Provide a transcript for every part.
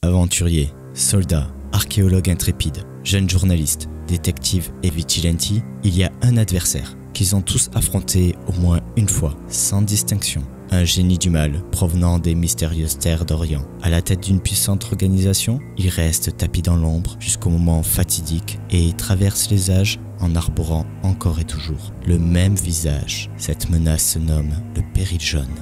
Aventuriers, soldats, archéologues intrépides, jeunes journalistes, détectives et vigilantes, il y a un adversaire qu'ils ont tous affronté au moins une fois, sans distinction. Un génie du mal provenant des mystérieuses terres d'Orient. À la tête d'une puissante organisation, il reste tapis dans l'ombre jusqu'au moment fatidique et traverse les âges en arborant encore et toujours le même visage. Cette menace se nomme le Péril jaune.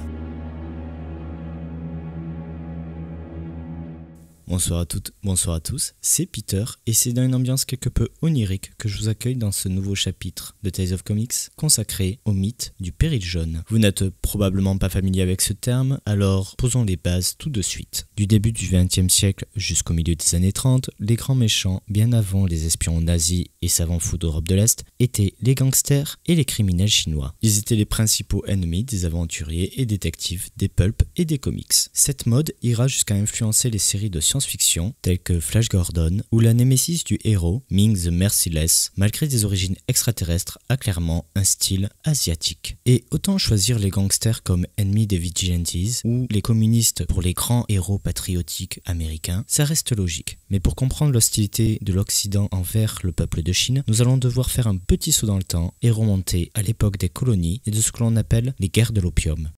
Bonsoir à toutes, bonsoir à tous, c'est Peter et c'est dans une ambiance quelque peu onirique que je vous accueille dans ce nouveau chapitre de Tales of Comics consacré au mythe du Péril jaune. Vous n'êtes probablement pas familier avec ce terme, alors posons les bases tout de suite. Du début du XXe siècle jusqu'au milieu des années 30, les grands méchants, bien avant les espions nazis et savants fous d'Europe de l'Est, étaient les gangsters et les criminels chinois. Ils étaient les principaux ennemis des aventuriers et détectives, des pulps et des comics. Cette mode ira jusqu'à influencer les séries de science-fiction telles que Flash Gordon, où la némésis du héros, Ming the Merciless, malgré des origines extraterrestres, a clairement un style asiatique. Et autant choisir les gangsters comme ennemis des vigilantes ou les communistes pour les grands héros patriotiques américains, ça reste logique. Mais pour comprendre l'hostilité de l'Occident envers le peuple de Chine, nous allons devoir faire un petit saut dans le temps et remonter à l'époque des colonies et de ce que l'on appelle les guerres de l'opium.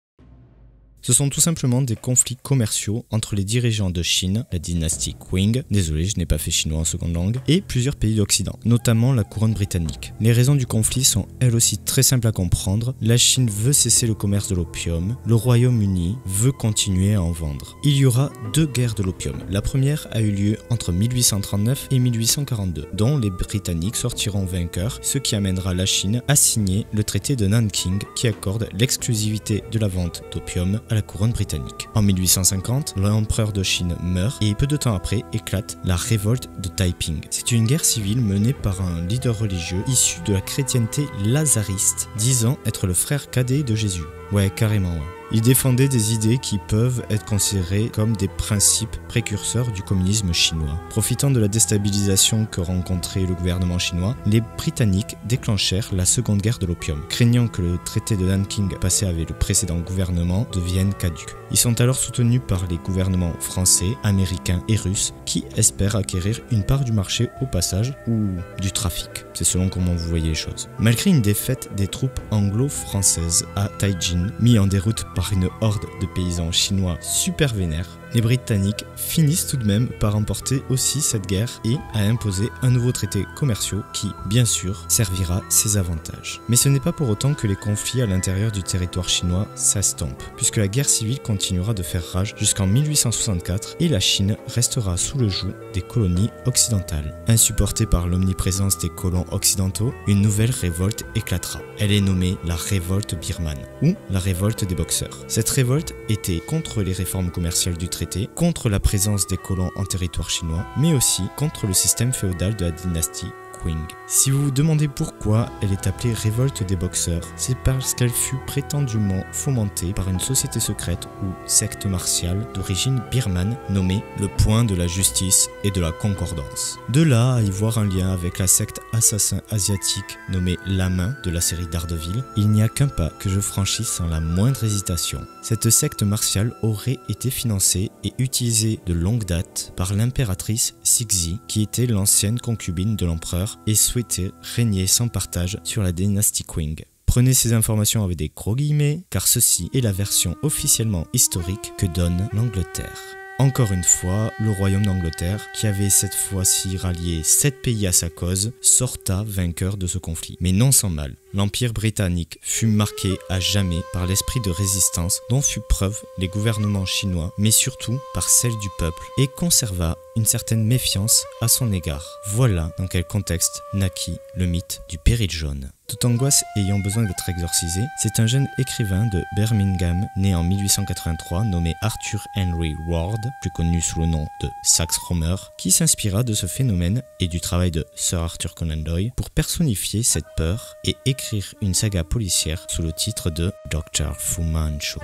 Ce sont tout simplement des conflits commerciaux entre les dirigeants de Chine, la dynastie Qing, désolé je n'ai pas fait chinois en seconde langue, et plusieurs pays d'Occident, notamment la couronne britannique. Les raisons du conflit sont elles aussi très simples à comprendre. La Chine veut cesser le commerce de l'opium, le Royaume-Uni veut continuer à en vendre. Il y aura deux guerres de l'opium. La première a eu lieu entre 1839 et 1842, dont les Britanniques sortiront vainqueurs, ce qui amènera la Chine à signer le traité de Nanking qui accorde l'exclusivité de la vente d'opium à la couronne britannique. En 1850, l'empereur de Chine meurt et peu de temps après éclate la révolte de Taiping. C'est une guerre civile menée par un leader religieux issu de la chrétienté lazariste, disant être le frère cadet de Jésus. Ouais, carrément, ouais. Il défendait des idées qui peuvent être considérées comme des principes précurseurs du communisme chinois. Profitant de la déstabilisation que rencontrait le gouvernement chinois, les Britanniques déclenchèrent la seconde guerre de l'opium, craignant que le traité de Nanking passé avec le précédent gouvernement devienne caduc. Ils sont alors soutenus par les gouvernements français, américains et russes qui espèrent acquérir une part du marché au passage ou du trafic. C'est selon comment vous voyez les choses. Malgré une défaite des troupes anglo-françaises à Taijin, mis en déroute par une horde de paysans chinois super vénères, les Britanniques finissent tout de même par remporter aussi cette guerre et à imposer un nouveau traité commercial qui, bien sûr, servira ses avantages. Mais ce n'est pas pour autant que les conflits à l'intérieur du territoire chinois s'estompent, puisque la guerre civile continuera de faire rage jusqu'en 1864 et la Chine restera sous le joug des colonies occidentales. Insupportée par l'omniprésence des colons occidentaux, une nouvelle révolte éclatera. Elle est nommée la révolte birmane ou la révolte des boxeurs. Cette révolte était contre les réformes commerciales du traité, contre la présence des colons en territoire chinois, mais aussi contre le système féodal de la dynastie Qing. Si vous vous demandez pourquoi elle est appelée révolte des boxeurs, c'est parce qu'elle fut prétendument fomentée par une société secrète ou secte martiale d'origine birmane nommée le Point de la Justice et de la Concordance. De là à y voir un lien avec la secte assassin asiatique nommée La Main de la série Daredevil, il n'y a qu'un pas que je franchis sans la moindre hésitation. Cette secte martiale aurait été financée et utilisée de longue date par l'impératrice Cixi, qui était l'ancienne concubine de l'empereur et souhaitait régner sans partage sur la dynastie Qing. Prenez ces informations avec des gros guillemets, car ceci est la version officiellement historique que donne l'Angleterre. Encore une fois, le royaume d'Angleterre, qui avait cette fois-ci rallié 7 pays à sa cause, sorta vainqueur de ce conflit. Mais non sans mal. L'Empire britannique fut marqué à jamais par l'esprit de résistance dont fut preuve les gouvernements chinois, mais surtout par celle du peuple, et conserva une certaine méfiance à son égard. Voilà dans quel contexte naquit le mythe du Péril jaune. Toute angoisse ayant besoin d'être exorcisée, c'est un jeune écrivain de Birmingham, né en 1883, nommé Arthur Henry Ward, plus connu sous le nom de Sax Rohmer, qui s'inspira de ce phénomène et du travail de Sir Arthur Conan Doyle pour personnifier cette peur et écrire une saga policière sous le titre de Dr. Fu Manchu.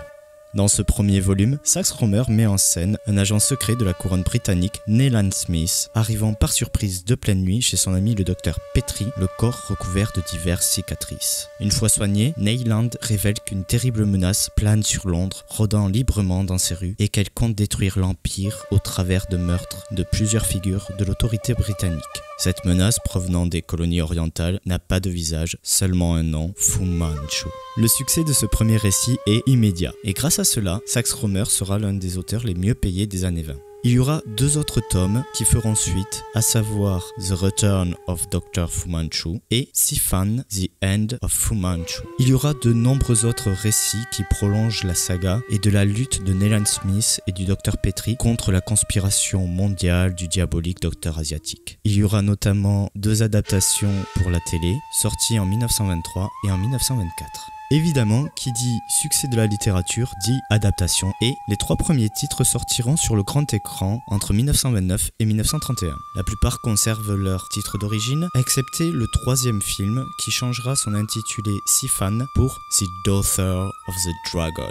Dans ce premier volume, Sax Rohmer met en scène un agent secret de la couronne britannique, Nayland Smith, arrivant par surprise de pleine nuit chez son ami le docteur Petrie, le corps recouvert de diverses cicatrices. Une fois soigné, Nayland révèle qu'une terrible menace plane sur Londres, rôdant librement dans ses rues, et qu'elle compte détruire l'Empire au travers de meurtres de plusieurs figures de l'autorité britannique. Cette menace provenant des colonies orientales n'a pas de visage, seulement un nom, Fu Manchu. Le succès de ce premier récit est immédiat, et grâce à cela, Sax Rohmer sera l'un des auteurs les mieux payés des années 20. Il y aura 2 autres tomes qui feront suite, à savoir The Return of Dr. Fu Manchu et Sifan, The End of Fu Manchu. Il y aura de nombreux autres récits qui prolongent la saga et de la lutte de Nayland Smith et du Dr. Petrie contre la conspiration mondiale du diabolique Docteur Asiatique. Il y aura notamment 2 adaptations pour la télé, sorties en 1923 et en 1924. Évidemment, qui dit succès de la littérature dit adaptation, et les 3 premiers titres sortiront sur le grand écran entre 1929 et 1931. La plupart conservent leur titre d'origine, excepté le 3e film qui changera son intitulé Sifan pour The Daughter of the Dragon.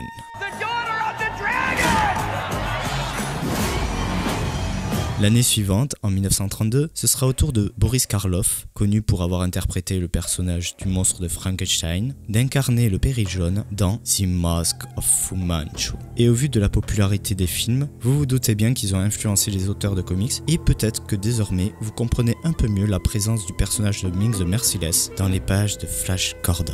L'année suivante, en 1932, ce sera au tour de Boris Karloff, connu pour avoir interprété le personnage du monstre de Frankenstein, d'incarner le Péril jaune dans The Mask of Fu Manchu. Et au vu de la popularité des films, vous vous doutez bien qu'ils ont influencé les auteurs de comics, et peut-être que désormais, vous comprenez un peu mieux la présence du personnage de Ming the Merciless dans les pages de Flash Gordon.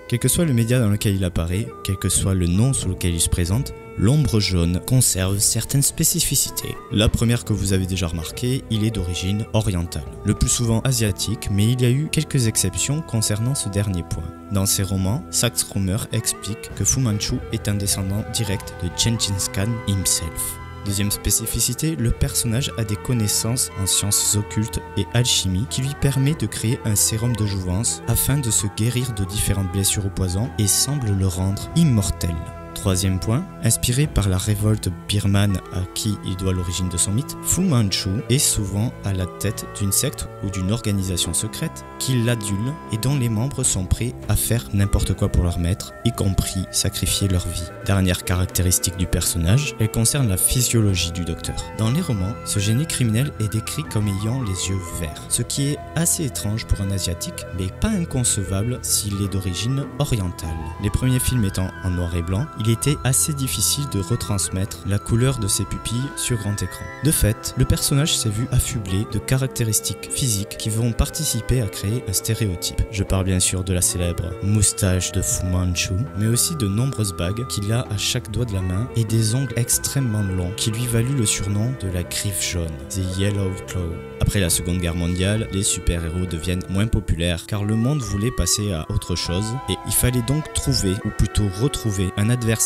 Quel que soit le média dans lequel il apparaît, quel que soit le nom sous lequel il se présente, l'ombre jaune conserve certaines spécificités. La première que vous avez déjà remarqué, il est d'origine orientale, le plus souvent asiatique, mais il y a eu quelques exceptions concernant ce dernier point. Dans ses romans, Sax Rohmer explique que Fu Manchu est un descendant direct de Gengis Khan himself. Deuxième spécificité, le personnage a des connaissances en sciences occultes et alchimie qui lui permet de créer un sérum de jouvence afin de se guérir de différentes blessures au poison et semble le rendre immortel. Troisième point, inspiré par la révolte birmane à qui il doit l'origine de son mythe, Fu Manchu est souvent à la tête d'une secte ou d'une organisation secrète qui l'adule et dont les membres sont prêts à faire n'importe quoi pour leur maître, y compris sacrifier leur vie. Dernière caractéristique du personnage, elle concerne la physiologie du docteur. Dans les romans, ce génie criminel est décrit comme ayant les yeux verts, ce qui est assez étrange pour un asiatique, mais pas inconcevable s'il est d'origine orientale. Les premiers films étant en noir et blanc, il était assez difficile de retransmettre la couleur de ses pupilles sur grand écran. De fait, le personnage s'est vu affublé de caractéristiques physiques qui vont participer à créer un stéréotype. Je parle bien sûr de la célèbre moustache de Fu Manchu, mais aussi de nombreuses bagues qu'il a à chaque doigt de la main et des ongles extrêmement longs qui lui valut le surnom de la griffe jaune, The Yellow Claw. Après la Seconde Guerre mondiale, les super-héros deviennent moins populaires car le monde voulait passer à autre chose et il fallait donc trouver, ou plutôt retrouver, un adversaire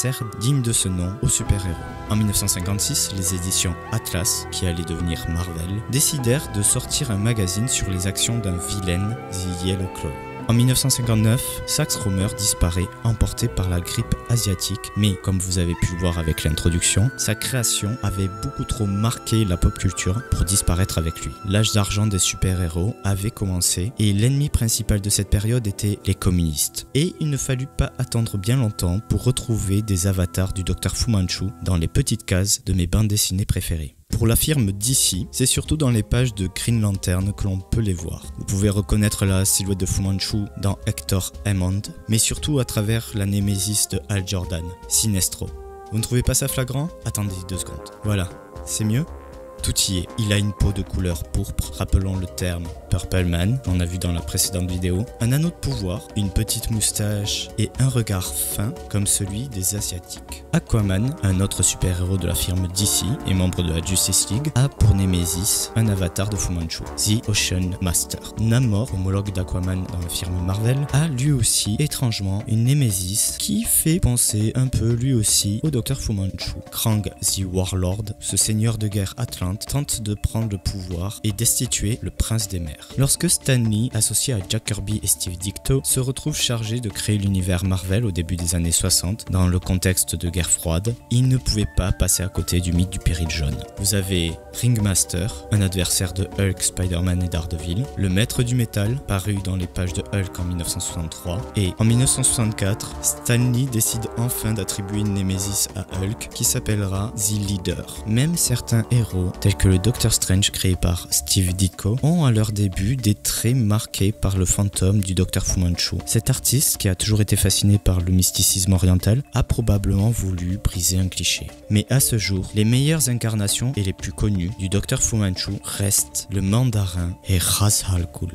digne de ce nom aux super-héros. En 1956, les éditions Atlas, qui allaient devenir Marvel, décidèrent de sortir un magazine sur les actions d'un vilain, The Yellow Claw. En 1959, Sax Rohmer disparaît, emporté par la grippe asiatique, mais comme vous avez pu le voir avec l'introduction, sa création avait beaucoup trop marqué la pop culture pour disparaître avec lui. L'âge d'argent des super-héros avait commencé et l'ennemi principal de cette période était les communistes. Et il ne fallut pas attendre bien longtemps pour retrouver des avatars du Dr Fu Manchu dans les petites cases de mes bandes dessinées préférées. Pour la firme DC, c'est surtout dans les pages de Green Lantern que l'on peut les voir. Vous pouvez reconnaître la silhouette de Fu Manchu dans Hector Hammond, mais surtout à travers la némésis de Hal Jordan, Sinestro. Vous ne trouvez pas ça flagrant? Attendez 2 secondes. Voilà, c'est mieux? Tout y est, il a une peau de couleur pourpre, rappelons le terme Purple Man, on a vu dans la précédente vidéo, un anneau de pouvoir, une petite moustache et un regard fin comme celui des Asiatiques. Aquaman, un autre super-héros de la firme DC et membre de la Justice League, a pour némésis un avatar de Fu Manchu, The Ocean Master. Namor, homologue d'Aquaman dans la firme Marvel, a lui aussi étrangement une némésis qui fait penser un peu lui aussi au Dr Fu Manchu. Krang, The Warlord, ce seigneur de guerre Atlante, Mutant tente de prendre le pouvoir et destituer le prince des mers. Lorsque Stan Lee, associé à Jack Kirby et Steve Ditko, se retrouve chargé de créer l'univers Marvel au début des années 60, dans le contexte de guerre froide, il ne pouvait pas passer à côté du mythe du péril jaune. Vous avez Ringmaster, un adversaire de Hulk, Spider-Man et Daredevil, le maître du métal, paru dans les pages de Hulk en 1963, et en 1964, Stan Lee décide enfin d'attribuer une némésis à Hulk qui s'appellera The Leader. Même certains héros, tels que le Doctor Strange créé par Steve Ditko, ont à leur début des traits marqués par le fantôme du Dr Fu Manchu. Cet artiste, qui a toujours été fasciné par le mysticisme oriental, a probablement voulu briser un cliché. Mais à ce jour, les meilleures incarnations et les plus connues du Dr Fu Manchu restent le Mandarin et Ra's al Ghul.